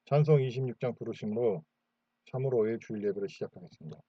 찬송 26장 부르심으로 3월 5일 주일 예배를 시작하겠습니다.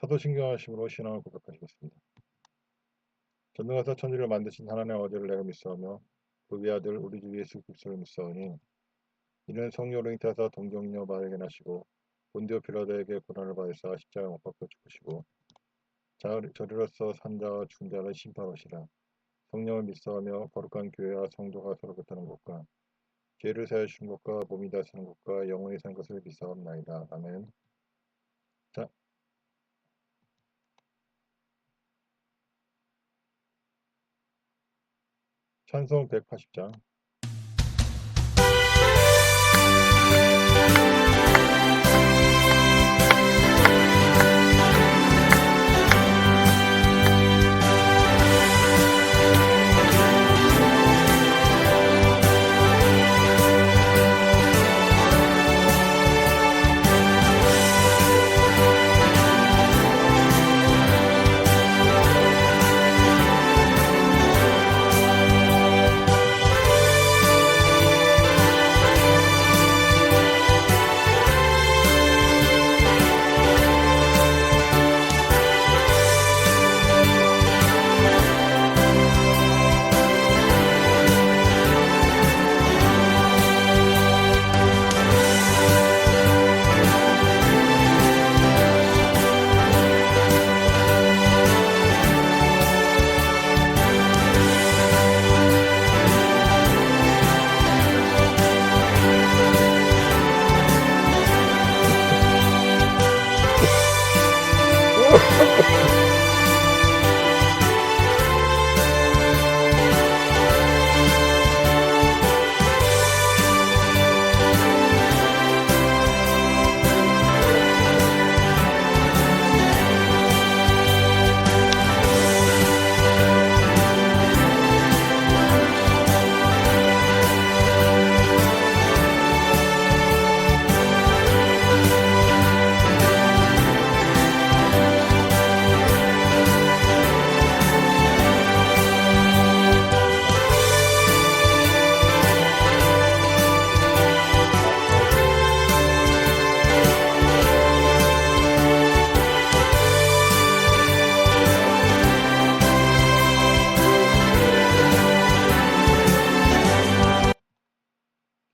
사도신경하심으로 신앙을 고백하시겠습니다. 전능하사 천지를 만드신 하나님의 아버지를 내가 믿사오며 그 외아들 우리 주 예수 그리스도를 믿사오니 이는 성령으로 잉태하사 동정녀 마리아에게 나시고 본디오 빌라도에게 고난을 받으사 십자가에 못 박혀 죽으시고 저리로서 산자와 죽은 자를 심판하시라. 성령을 믿사오며 거룩한 교회와 성도가 서로 긋하는 것과 죄를 사하여 주신 것과 몸이 다스리는 것과 영원히 산 것을 믿사옵나이다. 아멘. 자, 찬송 180장.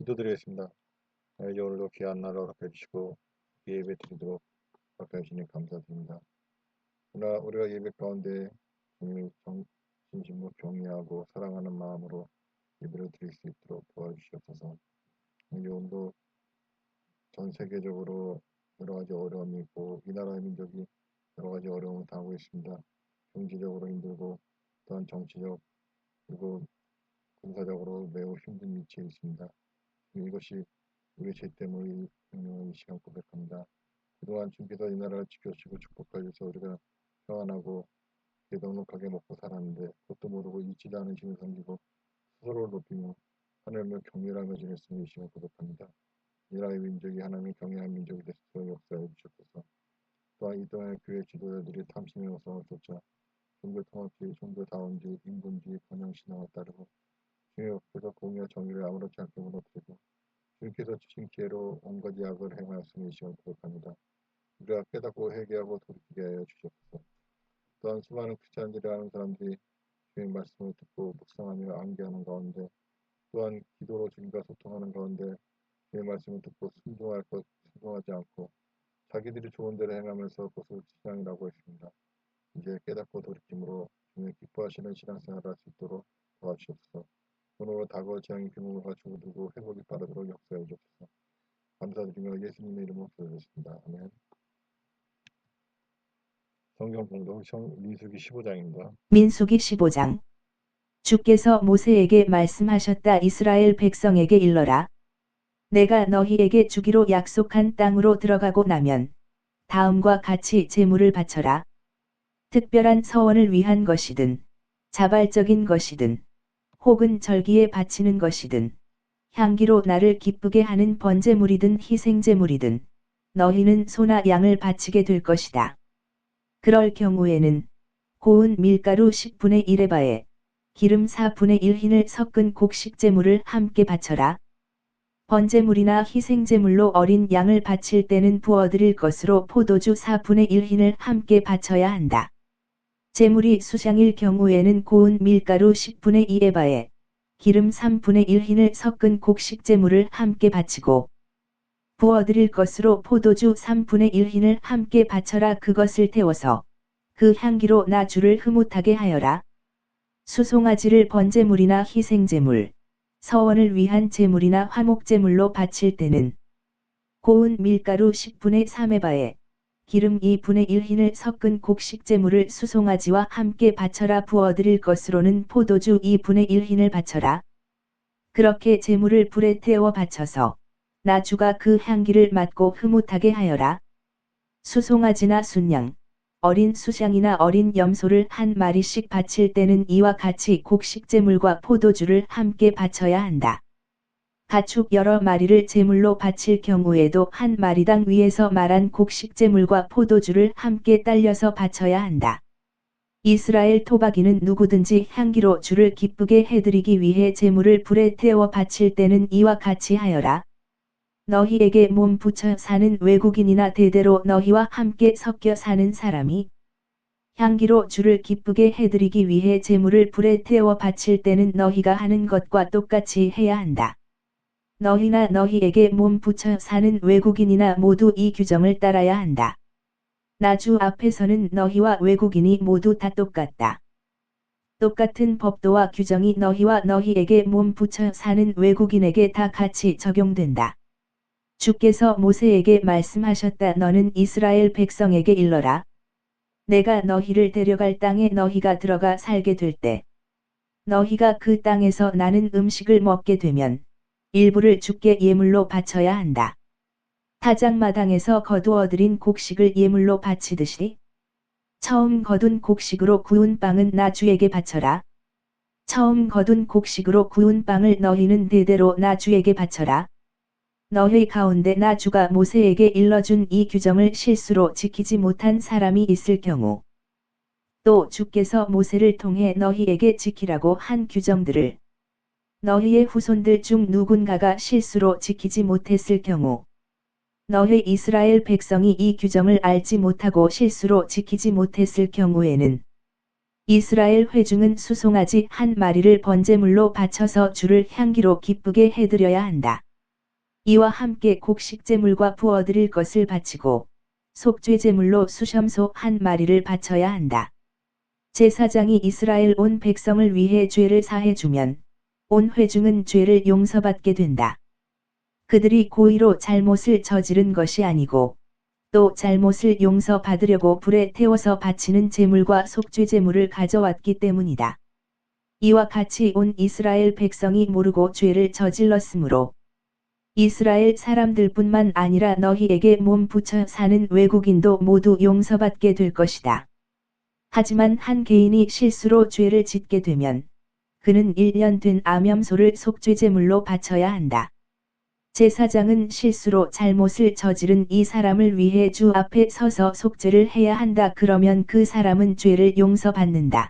기도드리겠습니다. 오늘도 귀한 날을 허락해 주시고 예배 드리도록 허락해 주시니 감사드립니다. 그러나 우리가 예배 가운데 진심으로 경외하고 사랑하는 마음으로 예배를 드릴 수 있도록 도와주시옵소서. 오늘도 전 세계적으로 여러 가지 어려움이 있고 이 나라의 민족이 여러 가지 어려움을 당하고 있습니다. 경제적으로 힘들고 또한 정치적 그리고 군사적으로 매우 힘든 위치에 있습니다. 이것이 우리 죄 때문에 이 시간 고백합니다. 그동안 주께서 이 나라를 지켜주시고 축복하셔서 우리가 평안하고 넉넉하게 먹고 살았는데 그것도 모르고 잊지도 않은 신을 섬기고 스스로를 높이며 하나님을 경외하며 지냈으니 이 시간 고백합니다. 이스라엘 민족이 하나님을 경외하는 민족이 됐어 역사해 주셨소서. 또한 이 동안의 교회 지도자들이 탐심의 영성을 쫓아 종교 통합주의, 종교다원주의, 인본주의, 번영신앙을 따르고 주님 옆에서 공의와 정의를 아무렇지 않게 무너뜨리고 주님께서 주신 기회로 온갖 약을 행하였으니 이 시간 고백합니다. 우리가 깨닫고 회개하고 돌이키게 하여 주시옵소서. 또한 수많은 크리스찬들이라는 사람들이 주님의 말씀을 듣고 묵상하며 암기하는 가운데 또한 기도로 주님과 소통하는 가운데 주님의 말씀을 듣고 순종하지 않고 자기들이 좋은 대로 행하면서 그것을 신앙이라고 했습니다. 이제 깨닫고 돌이킴으로 주님 기뻐하시는 신앙생활을 할 수 있도록 도와주시옵소서. 오늘로 다가올 재앙의 규모를 갖추고 두고 회복이 빠르도록 역사해 주옵소서. 감사드리며 예수님의 이름으로 기도드렸습니다. 아멘. 성경 공독 민수기 15장입니다. 민수기 15장. 주께서 모세에게 말씀하셨다. 이스라엘 백성에게 일러라. 내가 너희에게 주기로 약속한 땅으로 들어가고 나면 다음과 같이 제물을 바쳐라. 특별한 서원을 위한 것이든 자발적인 것이든 혹은 절기에 바치는 것이든 향기로 나를 기쁘게 하는 번제물이든 희생제물이든 너희는 소나 양을 바치게 될 것이다. 그럴 경우에는 고운 밀가루 10분의 1에바에 기름 4분의 1 흰을 섞은 곡식제물을 함께 바쳐라. 번제물이나 희생제물로 어린 양을 바칠 때는 부어드릴 것으로 포도주 4분의 1 흰을 함께 바쳐야 한다. 제물이 수샹일 경우에는 고운 밀가루 10분의 2에바에 기름 3분의 1 흰을 섞은 곡식제물을 함께 바치고 부어드릴 것으로 포도주 3분의 1 흰을 함께 바쳐라. 그것을 태워서 그 향기로 나 주를 흐뭇하게 하여라. 수송아지를 번제물이나 희생제물, 서원을 위한 제물이나 화목제물로 바칠 때는 고운 밀가루 10분의 3에바에 기름 2분의 1 흰을 섞은 곡식제물을 수송아지와 함께 바쳐라. 부어드릴 것으로는 포도주 2분의 1 흰을 바쳐라. 그렇게 제물을 불에 태워 바쳐서 나 주가 그 향기를 맡고 흐뭇하게 하여라. 수송아지나 순양, 어린 수샹이나 어린 염소를 한 마리씩 바칠 때는 이와 같이 곡식제물과 포도주를 함께 바쳐야 한다. 가축 여러 마리를 제물로 바칠 경우에도 한 마리당 위에서 말한 곡식제물과 포도주를 함께 딸려서 바쳐야 한다. 이스라엘 토박이는 누구든지 향기로 주를 기쁘게 해드리기 위해 제물을 불에 태워 바칠 때는 이와 같이 하여라. 너희에게 몸 붙여 사는 외국인이나 대대로 너희와 함께 섞여 사는 사람이 향기로 주를 기쁘게 해드리기 위해 제물을 불에 태워 바칠 때는 너희가 하는 것과 똑같이 해야 한다. 너희나 너희에게 몸 붙여 사는 외국인이나 모두 이 규정을 따라야 한다. 나 주 앞에서는 너희와 외국인이 모두 다 똑같다. 똑같은 법도와 규정이 너희와 너희에게 몸 붙여 사는 외국인에게 다 같이 적용된다. 주께서 모세에게 말씀하셨다. 너는 이스라엘 백성에게 일러라. 내가 너희를 데려갈 땅에 너희가 들어가 살게 될 때 너희가 그 땅에서 나는 음식을 먹게 되면 일부를 주께 예물로 바쳐야 한다. 타작마당에서 거두어들인 곡식을 예물로 바치듯이 처음 거둔 곡식으로 구운 빵은 나 주에게 바쳐라. 처음 거둔 곡식으로 구운 빵을 너희는 대대로 나 주에게 바쳐라. 너희 가운데 나 주가 모세에게 일러준 이 규정을 실수로 지키지 못한 사람이 있을 경우 또 주께서 모세를 통해 너희에게 지키라고 한 규정들을 너희의 후손들 중 누군가가 실수로 지키지 못했을 경우 너희 이스라엘 백성이 이 규정을 알지 못하고 실수로 지키지 못했을 경우에는 이스라엘 회중은 수송아지 한 마리를 번제물로 바쳐서 주를 향기로 기쁘게 해드려야 한다. 이와 함께 곡식제물과 부어드릴 것을 바치고 속죄제물로 수염소 한 마리를 바쳐야 한다. 제사장이 이스라엘 온 백성을 위해 죄를 사해주면 온 회중은 죄를 용서받게 된다. 그들이 고의로 잘못을 저지른 것이 아니고 또 잘못을 용서받으려고 불에 태워서 바치는 제물과 속죄제물을 가져왔기 때문이다. 이와 같이 온 이스라엘 백성이 모르고 죄를 저질렀으므로 이스라엘 사람들뿐만 아니라 너희에게 몸 붙여 사는 외국인도 모두 용서받게 될 것이다. 하지만 한 개인이 실수로 죄를 짓게 되면 그는 1년 된 암염소를 속죄제물로 바쳐야 한다. 제사장은 실수로 잘못을 저지른 이 사람을 위해 주 앞에 서서 속죄를 해야 한다. 그러면 그 사람은 죄를 용서받는다.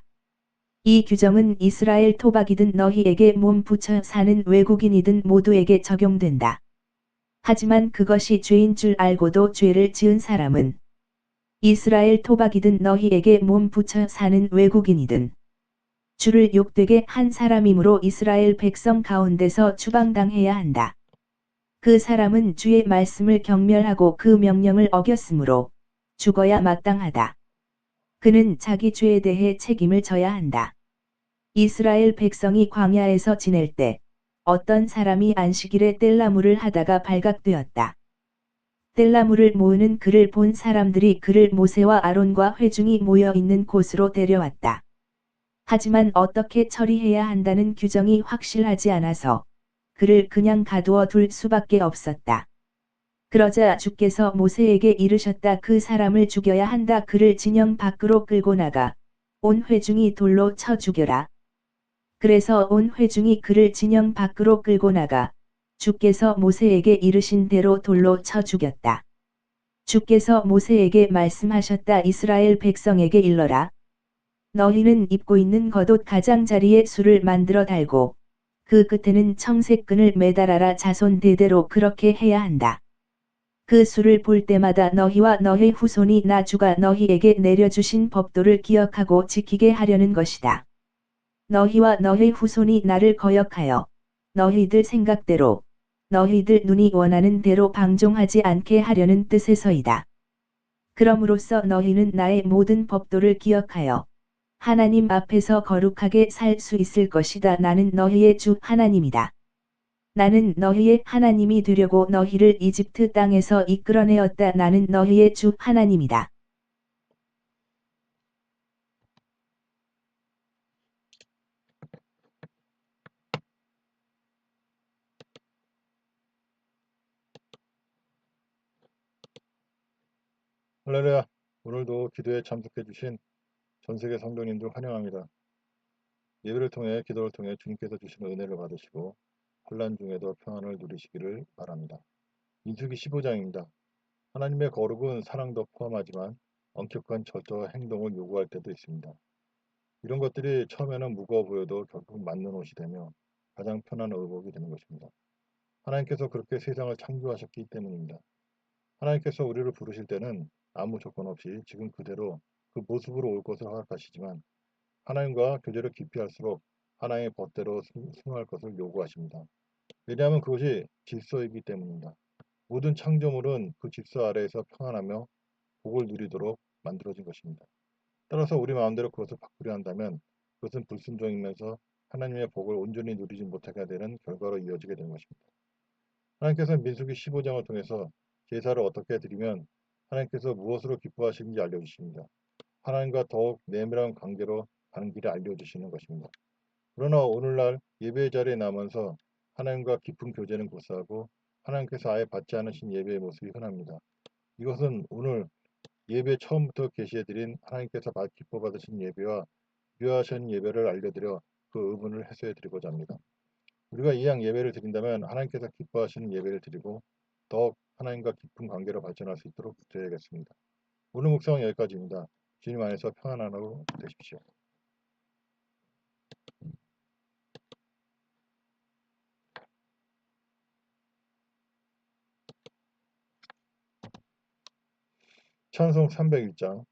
이 규정은 이스라엘 토박이든 너희에게 몸 붙여 사는 외국인이든 모두에게 적용된다. 하지만 그것이 죄인 줄 알고도 죄를 지은 사람은 이스라엘 토박이든 너희에게 몸 붙여 사는 외국인이든 주를 욕되게 한 사람이므로 이스라엘 백성 가운데서 추방당해야 한다. 그 사람은 주의 말씀을 경멸하고 그 명령을 어겼으므로 죽어야 마땅하다. 그는 자기 죄에 대해 책임을 져야 한다. 이스라엘 백성이 광야에서 지낼 때 어떤 사람이 안식일에 뗄나무를 하다가 발각되었다. 뗄나무를 모으는 그를 본 사람들이 그를 모세와 아론과 회중이 모여 있는 곳으로 데려왔다. 하지만 어떻게 처리해야 한다는 규정이 확실하지 않아서 그를 그냥 가두어 둘 수밖에 없었다. 그러자 주께서 모세에게 이르셨다. 그 사람을 죽여야 한다. 그를 진영 밖으로 끌고 나가 온 회중이 돌로 쳐 죽여라. 그래서 온 회중이 그를 진영 밖으로 끌고 나가 주께서 모세에게 이르신 대로 돌로 쳐 죽였다. 주께서 모세에게 말씀하셨다. 이스라엘 백성에게 일러라. 너희는 입고 있는 겉옷 가장자리에 술을 만들어 달고 그 끝에는 청색 끈을 매달아라. 자손 대대로 그렇게 해야 한다. 그 수를 볼 때마다 너희와 너희 후손이 나 주가 너희에게 내려주신 법도를 기억하고 지키게 하려는 것이다. 너희와 너희 후손이 나를 거역하여 너희들 생각대로 너희들 눈이 원하는 대로 방종하지 않게 하려는 뜻에서이다. 그럼으로써 너희는 나의 모든 법도를 기억하여 하나님 앞에서 거룩하게 살 수 있을 것이다. 나는 너희의 주 하나님이다. 나는 너희의 하나님이 되려고 너희를 이집트 땅에서 이끌어내었다. 나는 너희의 주 하나님이다. 할렐루야. 오늘도 기도에 참석해 주신 전 세계 성도님들 환영합니다. 예배를 통해 기도를 통해 주님께서 주시는 은혜를 받으시고 환난 중에도 평안을 누리시기를 바랍니다. 민수기 15장입니다. 하나님의 거룩은 사랑도 포함하지만 엄격한 절차와 행동을 요구할 때도 있습니다. 이런 것들이 처음에는 무거워 보여도 결국 맞는 옷이 되며 가장 편한 의복이 되는 것입니다. 하나님께서 그렇게 세상을 창조하셨기 때문입니다. 하나님께서 우리를 부르실 때는 아무 조건 없이 지금 그대로 그 모습으로 올 것을 허락하시지만 하나님과 교제를 깊이 할수록 하나님의 법대로 승화할 것을 요구하십니다. 왜냐하면 그것이 질서이기 때문입니다. 모든 창조물은 그 질서 아래에서 평안하며 복을 누리도록 만들어진 것입니다. 따라서 우리 마음대로 그것을 바꾸려 한다면 그것은 불순종이면서 하나님의 복을 온전히 누리지 못하게 되는 결과로 이어지게 되는 것입니다. 하나님께서는 민수기 15장을 통해서 제사를 어떻게 드리면 하나님께서 무엇으로 기뻐하시는지 알려주십니다. 하나님과 더욱 내밀한 관계로 가는 길을 알려주시는 것입니다. 그러나 오늘날 예배 자리에 나면서 하나님과 깊은 교제는 고사하고 하나님께서 아예 받지 않으신 예배의 모습이 흔합니다. 이것은 오늘 예배 처음부터 계시해드린 하나님께서 기뻐 받으신 예배와 묘하신 예배를 알려드려 그 의문을 해소해드리고자 합니다. 우리가 이왕 예배를 드린다면 하나님께서 기뻐하시는 예배를 드리고 더욱 하나님과 깊은 관계로 발전할 수 있도록 드려야겠습니다. 오늘 묵상은 여기까지입니다. 주님 안에서 평안한 하루 되십시오. 찬송 301장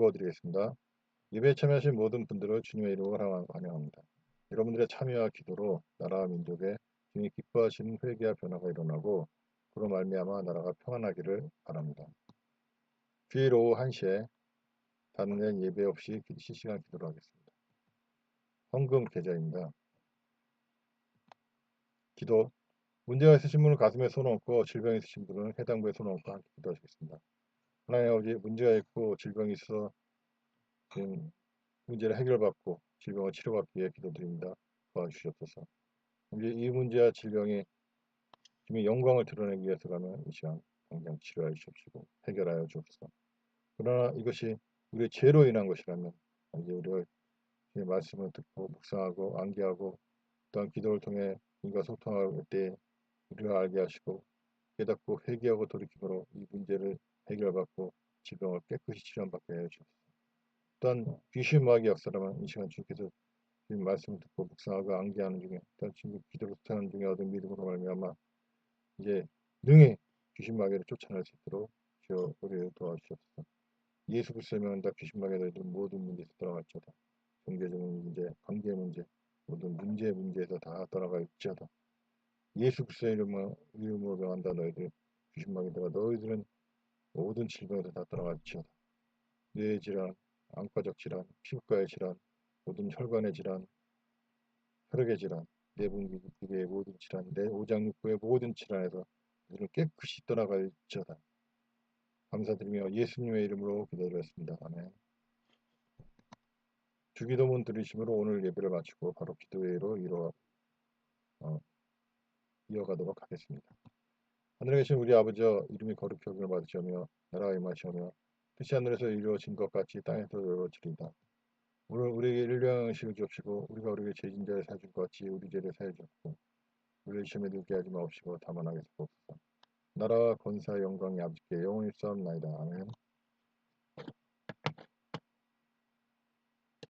부어드리겠습니다. 예배에 참여하신 모든 분들을 주님의 이름으로 환영합니다. 여러분들의 참여와 기도로 나라와 민족에 주님이 기뻐하시는 회개와 변화가 일어나고 그로 말미암아 나라가 평안하기를 바랍니다. 주일 오후 1시에 다른 예배 없이 실시간 기도를 하겠습니다. 헌금 계좌입니다. 기도. 문제가 있으신 분은 가슴에 손 얹고 질병이 있으신 분은 해당부에 손 얹고 함께 기도하시겠습니다. 하나님 아버지, 문제가 있고 질병이 있어 지금 문제를 해결받고 질병을 치료받기 위해 기도드립니다. 도와주시옵소서. 이제 이 문제와 질병이 주님의 영광을 드러내기 위해서라면 이 시간 당장 치료하여 주옵시고 해결하여 주옵소서. 그러나 이것이 우리의 죄로 인한 것이라면 이제 우리가 주님의 말씀을 듣고 묵상하고 암기하고 또한 기도를 통해 인과 소통할 때 우리가 알게 하시고 깨닫고 회개하고 돌이킴으로 이 문제를 해결받고 질병을 깨끗이 치료받게 하여 주옵소서. 또한 귀신 마귀 역사라면 이 시간 주께서 주님 말씀을 듣고 묵상하고 암기하는 중에 또한 지금 기도를 하는 중에 얻은 믿음으로 말미암아 이제 능히 귀신 마귀를 쫓아낼 수 있도록 주여 우리를 도와주시옵소서. 예수 그리스도의 명다 귀신 마귀를 모든 문제에서 떠나갈지어다. 종교적인 문제, 관계 문제, 모든 문제에서 다 떠나갈지어다. 예수 그리스도의 이름으로 명한다. 너희들 귀신 마귀들아 너희들은 모든 질병에서 다 떠나갈지어다. 뇌의 질환, 안과적 질환, 피부과의 질환, 모든 혈관의 질환, 혈액의 질환, 내분비의 모든 질환, 내 오장육부의 모든 질환에서 우리는 깨끗이 떠나갈지어다. 감사드리며 예수님의 이름으로 기도드렸습니다. 아멘. 주기도문 들으심으로 오늘 예배를 마치고 바로 기도회로 이어가도록 하겠습니다. 하늘에 계신 우리 아버지여 이름이 거룩히 여김을 받으시오며 나라가 임하시오며 뜻이 하늘에서 이루어진 것 같이 땅에서도 이루어지리이다. 오늘 우리에게 일용할 음식을 주옵시고 우리가 우리에게 죄진 자를 사줄 것 같이 우리 죄를 사해 주옵고 우리를 시험에 들게 하지 마옵시고 다만 하게 하옵소서. 나라와 권세와 영광이 아버지께 영원히 있사옵나이다. 아멘.